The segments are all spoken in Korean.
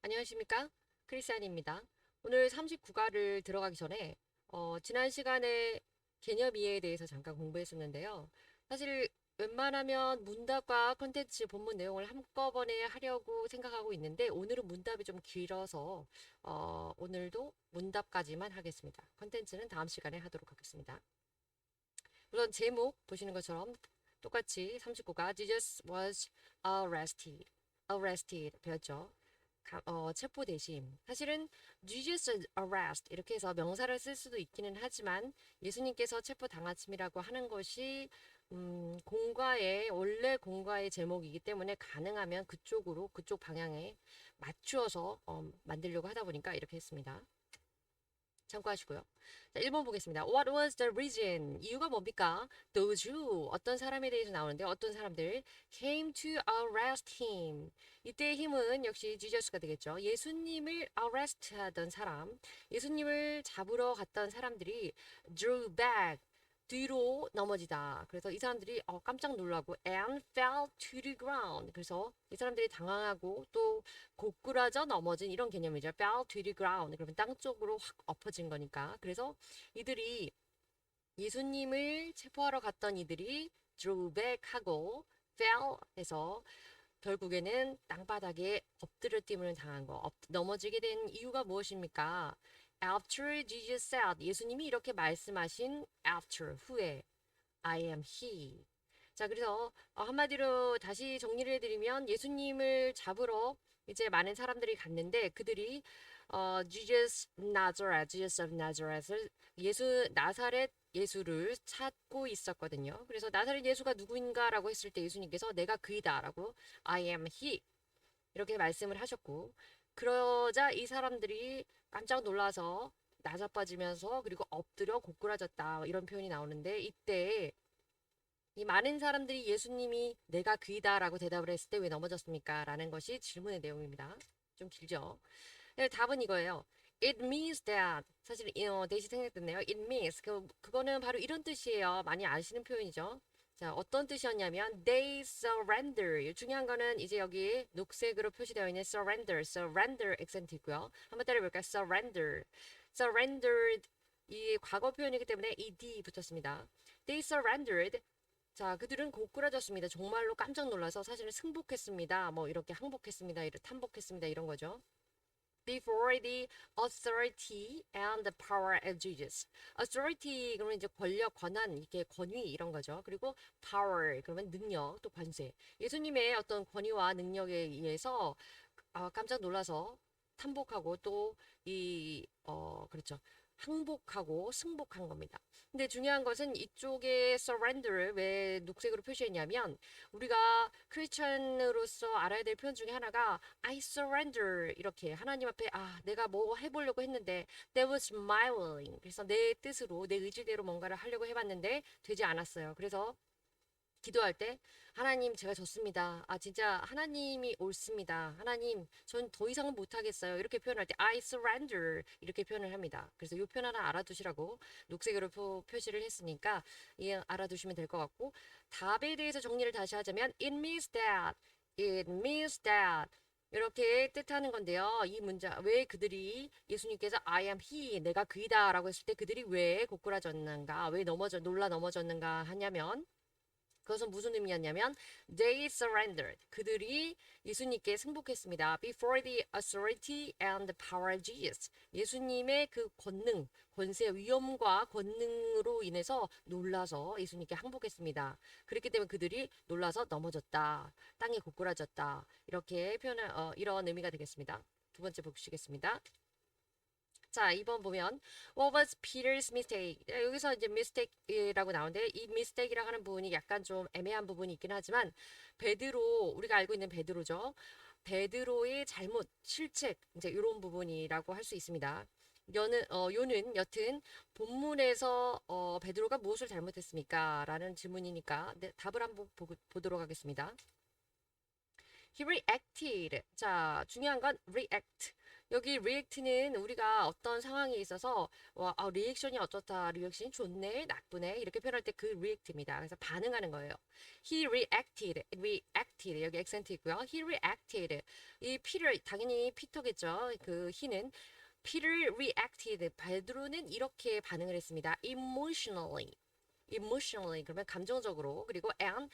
안녕하십니까? 크리스안입니다. 오늘 39가를 들어가기 전에 지난 시간에 개념 이해에 대해서 잠깐 공부했었는데요. 사실 웬만하면 문답과 컨텐츠 본문 내용을 한꺼번에 하려고 생각하고 있는데 오늘은 문답이 좀 길어서 오늘도 문답까지만 하겠습니다. 컨텐츠는 다음 시간에 하도록 하겠습니다. 우선 제목 보시는 것처럼 똑같이 39가 Jesus was arrested 배웠죠. 체포 대심. 사실은 Jesus arrest 이렇게 해서 명사를 쓸 수도 있기는 하지만 예수님께서 체포 당하심이라고 하는 것이 공과의 원래 공과의 제목이기 때문에 가능하면 그쪽으로 그쪽 방향에 맞추어서 만들려고 하다 보니까 이렇게 했습니다. 참고하시고요. 자, 1번 보겠습니다. What was the reason? 이유가 뭡니까? Those who 어떤 사람에 대해서 나오는데 어떤 사람들 came to arrest him. 이때의 힘은 역시 Jesus가 되겠죠. 예수님을 arrest 하던 사람, 예수님을 잡으러 갔던 사람들이 drew back. 뒤로 넘어지다. 그래서 이 사람들이 깜짝 놀라고 and fell to the ground. 그래서 이 사람들이 당황하고 또 고꾸라져 넘어진 이런 개념이죠. fell to the ground. 그러면 땅 쪽으로 확 엎어진 거니까. 그래서 이들이 예수님을 체포하러 갔던 이들이 drew back 하고 fell 해서 결국에는 땅바닥에 엎드려짐을 당한 거. 넘어지게 된 이유가 무엇입니까? After Jesus said, 예수님이 이렇게 말씀하신 after, 후에 I am he. 자, 그래서 한마디로 다시 정리를 해드리면 예수님을 잡으러 이제 많은 사람들이 갔는데 그들이 Jesus of Nazareth을 나사렛 예수를 찾고 있었거든요. 그래서 나사렛 예수가 누구인가라고 했을 때 예수님께서 내가 그이다라고 I am he 이렇게 말씀을 하셨고 그러자 이 사람들이 깜짝 놀라서 나자빠지면서 그리고 엎드려 고꾸라졌다 이런 표현이 나오는데 이때 이 많은 사람들이 예수님이 내가 그이다라고 대답을 했을 때 왜 넘어졌습니까? 라는 것이 질문의 내용입니다. 좀 길죠? 네, 답은 이거예요. It means that 사실 대시 생략됐네요. It means 그거는 바로 이런 뜻이에요. 많이 아시는 표현이죠. 자, 어떤 뜻이었냐면 they surrender. 중요한 거는 이제 여기 녹색으로 표시되어 있는 surrender 액센트 있고요. 한번 따라해볼까요? surrendered 이 과거 표현이기 때문에 ed 붙었습니다. They surrendered 자, 그들은 고꾸라졌습니다. 정말로 깜짝 놀라서 사실은 승복했습니다. 뭐 이렇게 항복했습니다. 탐복했습니다. 이런 거죠. Before the authority and the power of Jesus. Authority 그러면 이제 권력, 권한, 이게 권위 이런 거죠. 그리고 power 그러면 능력, 또 관세. 예수님의 어떤 권위와 능력에 의해서 깜짝 놀라서 탐복하고 또 그렇죠. 항복하고 승복한 겁니다. 근데 중요한 것은 이쪽에 surrender를 왜 녹색으로 표시했냐면 우리가 크리스천으로서 알아야 될 표현 중에 하나가 I surrender 이렇게 하나님 앞에 내가 뭐 해보려고 했는데 that was my willing 그래서 내 뜻으로 내 의지대로 뭔가를 하려고 해봤는데 되지 않았어요. 그래서 기도할 때 하나님 제가 졌습니다. 진짜 하나님이 옳습니다. 하나님 전 더 이상은 못하겠어요. 이렇게 표현할 때 I surrender 이렇게 표현을 합니다. 그래서 이 표현 하나 알아두시라고 녹색으로 표시를 했으니까 알아두시면 될 것 같고 답에 대해서 정리를 다시 하자면 it means that 이렇게 뜻하는 건데요. 이 문장 왜 그들이 예수님께서 I am he 내가 그이다라고 했을 때 그들이 왜 고꾸라졌는가 왜 놀라 넘어졌는가 하냐면 그것은 무슨 의미였냐면 they surrendered. 그들이 예수님께 승복했습니다. Before the authority and the power of Jesus. 예수님의 그 권능, 권세, 위엄과 권능으로 인해서 놀라서 예수님께 항복했습니다. 그렇기 때문에 그들이 놀라서 넘어졌다. 땅에 고꾸라졌다. 이렇게 이런 의미가 되겠습니다. 두 번째 보시겠습니다. 자, 2번 보면 What was Peter's mistake? 여기서 이제 mistake이라고 나오는데 이 mistake이라고 하는 부분이 약간 좀 애매한 부분이 있긴 하지만 우리가 알고 있는 베드로죠. 베드로의 잘못, 실책 이제 이런 부분이라고 할 수 있습니다. 요는 여튼 본문에서 베드로가 무엇을 잘못했습니까? 라는 질문이니까 답을 한번 보도록 하겠습니다. He reacted. 자, 중요한 건 react. 여기 react는 우리가 어떤 상황에 있어서 리액션이 어떻다, 리액션이 좋네, 나쁘네 이렇게 표현할 때 그 react입니다. 그래서 반응하는 거예요. He reacted 여기 액센트 있고요. He reacted 이 P를 당연히 피터겠죠. 그 he는 Peter reacted 베드로는 이렇게 반응을 했습니다. emotionally 그러면 감정적으로 그리고 and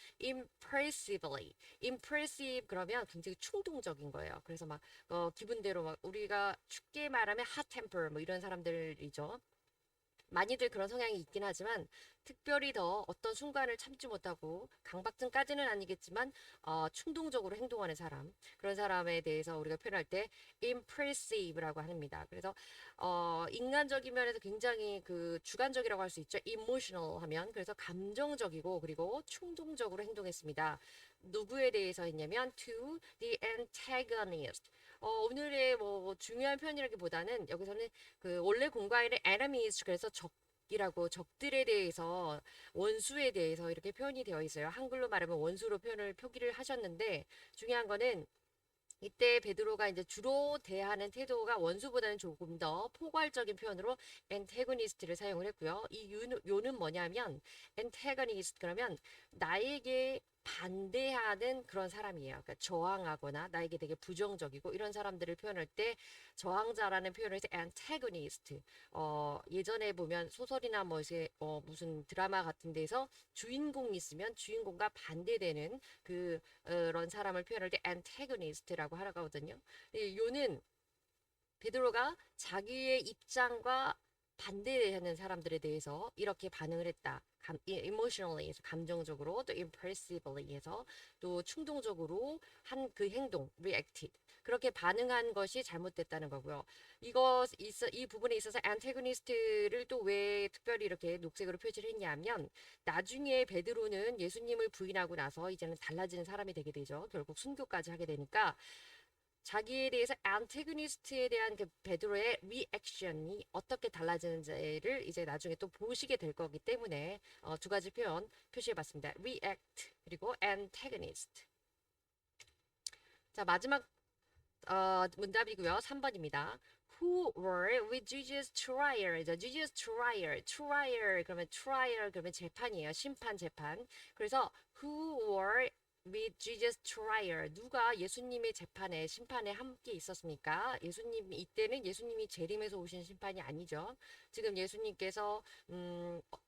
impressive 그러면 굉장히 충동적인 거예요. 그래서 막 기분대로 막 우리가 쉽게 말하면 hot temper 뭐 이런 사람들이죠. 많이들 그런 성향이 있긴 하지만 특별히 더 어떤 순간을 참지 못하고 강박증까지는 아니겠지만 충동적으로 행동하는 사람 그런 사람에 대해서 우리가 표현할 때 impressive라고 합니다. 그래서 인간적인 면에서 굉장히 그 주관적이라고 할 수 있죠. emotional 하면 그래서 감정적이고 그리고 충동적으로 행동했습니다. 누구에 대해서 했냐면 to the antagonist. 오늘의 뭐 중요한 표현이라기보다는 여기서는 그 원래 공과에는 enemies 그래서 적이라고 적들에 대해서 원수에 대해서 이렇게 표현이 되어 있어요. 한글로 말하면 원수로 표기를 하셨는데 중요한 거는 이때 베드로가 이제 주로 대하는 태도가 원수보다는 조금 더 포괄적인 표현으로 antagonist를 사용을 했고요. 이 요는 뭐냐면 antagonist 그러면 나에게 반대하는 그런 사람이에요. 그러니까 저항하거나 나에게 되게 부정적이고 이런 사람들을 표현할 때 저항자라는 표현을 해서 antagonist. 예전에 보면 소설이나 뭐 이제 무슨 드라마 같은 데서 주인공이 있으면 주인공과 반대되는 그런 사람을 표현할 때 antagonist라고 하거든요. 요는 베드로가 자기의 입장과 반대하는 사람들에 대해서 이렇게 반응을 했다. emotionally 해서 감정적으로 또 impressively 해서 또 충동적으로 한 그 행동 reacted 그렇게 반응한 것이 잘못됐다는 거고요. 이 부분에 있어서 antagonist를 또 왜 특별히 이렇게 녹색으로 표시를 했냐면 나중에 베드로는 예수님을 부인하고 나서 이제는 달라지는 사람이 되게 되죠. 결국 순교까지 하게 되니까 자기에 대해서 antagonist에 대한 그 베드로의 리액션이 어떻게 달라지는지를 이제 나중에 또 보시게 될 거기 때문에 두 가지 표현 표시해봤습니다. react 그리고 antagonist. 자 마지막 문답이고요. 3번입니다. Who were with Jesus' trial? Jesus' trial 그러면 재판이에요. 심판 재판. 그래서 who were with Jesus' trial? 누가 예수님의 재판에 심판에 함께 있었습니까? 이때는 예수님이 재림에서 오신 심판이 아니죠. 지금 예수님께서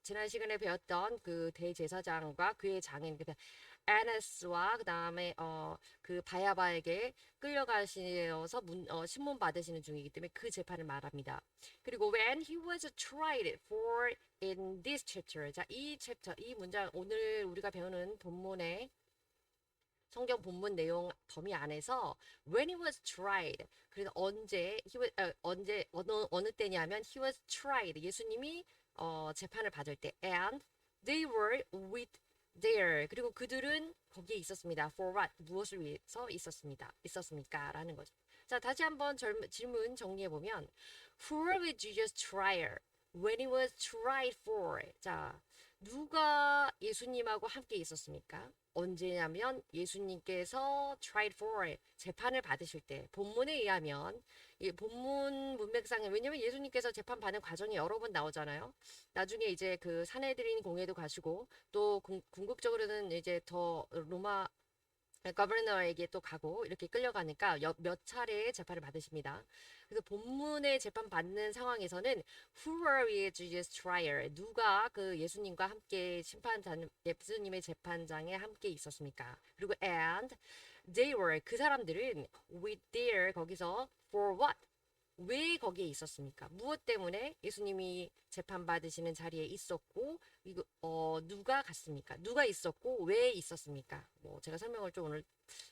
지난 시간에 배웠던 그 대제사장과 그의 장인 에네스와 그 다음에 그 바야바에게 끌려가셔서 신문 받으시는 중이기 때문에 그 재판을 말합니다. 그리고 when he was tried for in this chapter. 자, 이 문장 오늘 우리가 배우는 본문의 성경 본문 내용 범위 안에서 when he was tried. 그래서 어느 때냐면 he was tried. 예수님이 재판을 받을 때 and they were with there. 그리고 그들은 거기에 있었습니다. For what? 무엇을 위해서 있었습니까? 라는 거죠. 자, 다시 한번 질문 정리해 보면 Who were with Jesus' trial? When he was tried for? 자, 누가 예수님하고 함께 있었습니까? 언제냐면 예수님께서 tried for 재판을 받으실 때 본문에 의하면 이 본문 문맥상에 왜냐면 예수님께서 재판 받는 과정이 여러 번 나오잖아요. 나중에 이제 그 산헤드린 공회도 가시고 또 궁극적으로는 이제 더 로마 거버너에게 또 가고 이렇게 끌려가니까 몇 차례의 재판을 받으십니다. 그래서 본문의 재판 받는 상황에서는 Who were with Jesus' trial? 누가 그 예수님과 함께 예수님의 재판장에 함께 있었습니까? 그리고 and they were 그 사람들은 with there 거기서 for what? 왜 거기에 있었습니까? 무엇 때문에 예수님이 재판받으시는 자리에 있었고, 누가 갔습니까? 누가 있었고, 왜 있었습니까? 뭐, 제가 설명을 좀 오늘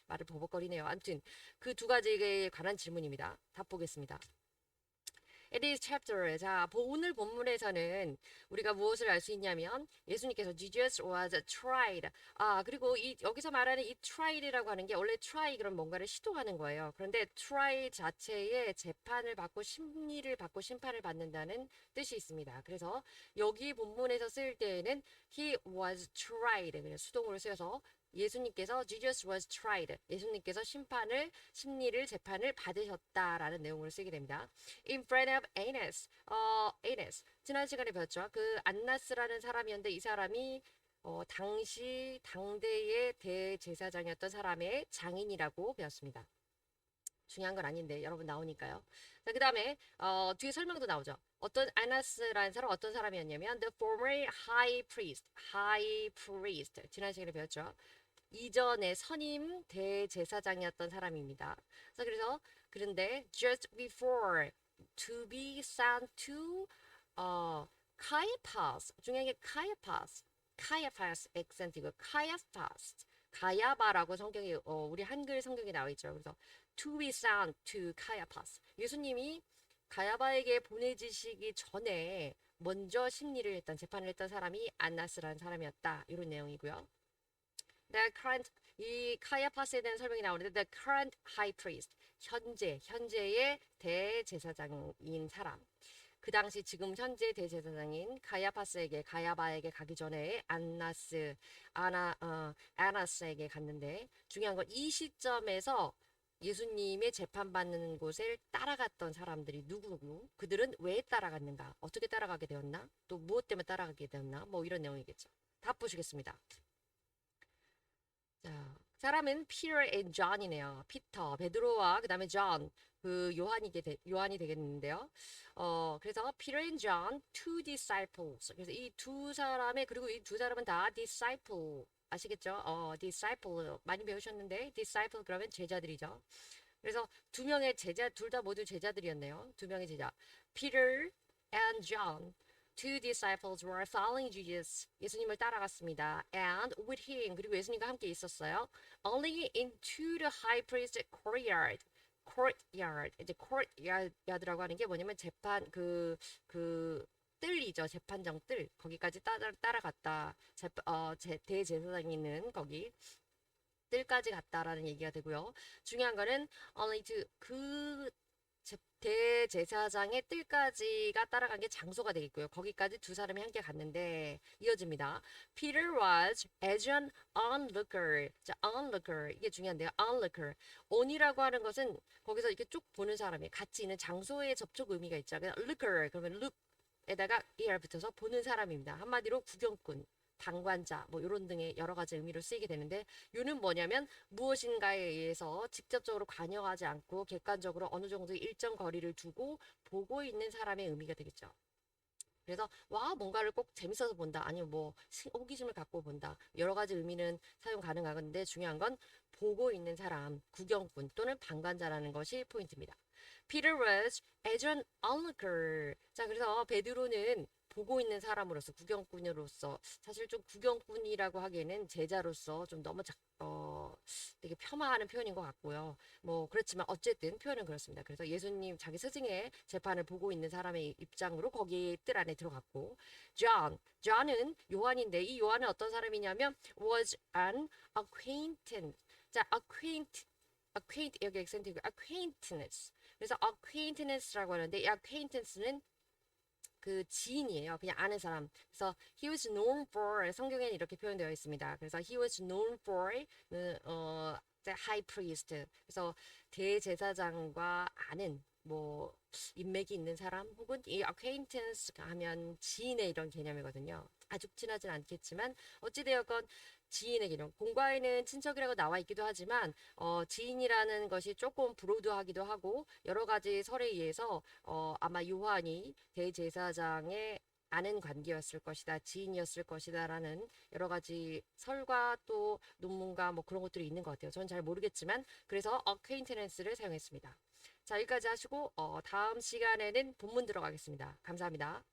말을 버벅거리네요. 아무튼, 그 두 가지에 관한 질문입니다. 답 보겠습니다. It is chapter. 자, 오늘 본문에서는 우리가 무엇을 알 수 있냐면 예수님께서 Jesus was tried. 그리고 여기서 말하는 이 tried라고 하는 게 원래 try 그런 뭔가를 시도하는 거예요. 그런데 try 자체에 재판을 받고 심리를 받고 심판을 받는다는 뜻이 있습니다. 그래서 여기 본문에서 쓸 때에는 he was tried. 그냥 수동으로 쓰여서 예수님께서 Jesus was tried. 예수님께서 심리를 재판을 받으셨다라는 내용으로 쓰게 됩니다. In front of Annas. Annas. 지난 시간에 배웠죠. 그 안나스라는 사람이었는데 이 사람이 당시 당대의 대제사장이었던 사람의 장인이라고 배웠습니다. 중요한 건 아닌데 여러분 나오니까요. 자, 그 다음에 뒤에 설명도 나오죠. 어떤 아나스라는 사람 어떤 사람이었냐면 the former high priest 지난 시간에 배웠죠. 이전에 선임 대제사장이었던 사람입니다. 그런데 just before to be sent to Caiaphas 중요한 게 Caiaphas 액센트고 가야바라고 성경에 우리 한글 성경에 나와 있죠. 그래서 to be sent to Caiaphas. 예수님이 가야바에게 보내지시기 전에 먼저 심리를 했던 재판을 했던 사람이 안나스라는 사람이었다. 이런 내용이고요. 이 카야파스에 대한 설명이 나오는데 the current high priest 현재의 대제사장인 사람. 그 당시 지금 현재 대제사장인 가야바에게 가기 전에 아나스에게 갔는데 중요한 건 이 시점에서 예수님의 재판받는 곳을 따라갔던 사람들이 누구고 그들은 왜 따라갔는가 어떻게 따라가게 되었나 또 무엇 때문에 따라가게 되었나 뭐 이런 내용이겠죠. 다 보시겠습니다. 자, 사람은 Peter and John이네요. 피터, 베드로와 그 다음에 John 그 요한이 되겠는데요. 그래서 Peter and John, two disciples. 그래서 이 두 사람의 그리고 이 두 사람은 다 disciple 아시겠죠? disciple 많이 배우셨는데 disciple 그러면 제자들이죠. 그래서 두 명의 제자 둘 다 모두 제자들이었네요. 두 명의 제자. Peter and John. Two disciples were following Jesus. 예수님을 따라갔습니다. And with him 그리고 예수님과 함께 있었어요. Only into the high priest courtyard. 이제 courtyard라고 하는 게 뭐냐면 재판 뜰이죠. 재판정 뜰. 거기까지 따라갔다. 대제사장이 있는 거기 뜰까지 갔다라는 얘기가 되고요. 중요한 거는 only to 그 대제사장의 뜰까지가 따라간 게 장소가 되겠고요. 거기까지 두 사람이 함께 갔는데 이어집니다. Peter was as an onlooker. 자, onlooker 이게 중요한데요. onlooker. on이라고 하는 것은 거기서 이렇게 쭉 보는 사람이 같이 있는 장소의 접촉 의미가 있죠. 그냥 looker 그러면 look에다가 er 붙어서 보는 사람입니다. 한마디로 구경꾼. 방관자 뭐 이런 등의 여러 가지 의미로 쓰이게 되는데 요는 뭐냐면 무엇인가에 의해서 직접적으로 관여하지 않고 객관적으로 어느 정도 일정 거리를 두고 보고 있는 사람의 의미가 되겠죠. 그래서 와 뭔가를 꼭 재밌어서 본다 아니면 뭐 호기심을 갖고 본다 여러 가지 의미는 사용 가능하건데 중요한 건 보고 있는 사람 구경꾼 또는 방관자라는 것이 포인트입니다. Peter was as an onlooker. 자 그래서 베드로는 보고 있는 사람으로서 구경꾼으로서 사실 좀 구경꾼이라고 하기에는 제자로서 좀 너무 되게 폄하하는 표현인 것 같고요. 뭐 그렇지만 어쨌든 표현은 그렇습니다. 그래서 예수님 자기 스승의 재판을 보고 있는 사람의 입장으로 거기 뜰 안에 들어갔고 John은 요한인데 이 요한은 어떤 사람이냐면 was an acquaintance. 자 acquaint 여기 액센트고 acquaintance. 그래서 acquaintance라고 하는데 이 acquaintance는 그 지인이에요. 그냥 아는 사람. 그래서 he was known for 성경에는 이렇게 표현되어 있습니다. 그래서 he was known for the high priest. 그래서 대제사장과 아는 뭐 인맥이 있는 사람 혹은 이 acquaintance 하면 지인의 이런 개념이거든요. 아주 친하진 않겠지만 어찌되었건 지인의 개념. 공과에는 친척이라고 나와 있기도 하지만 지인이라는 것이 조금 브로드하기도 하고 여러 가지 설에 의해서 아마 요한이 대제사장의 아는 관계였을 것이다, 지인이었을 것이다라는 여러 가지 설과 또 논문과 뭐 그런 것들이 있는 것 같아요. 저는 잘 모르겠지만 그래서 acquaintance를 사용했습니다. 자 여기까지 하시고 다음 시간에는 본문 들어가겠습니다. 감사합니다.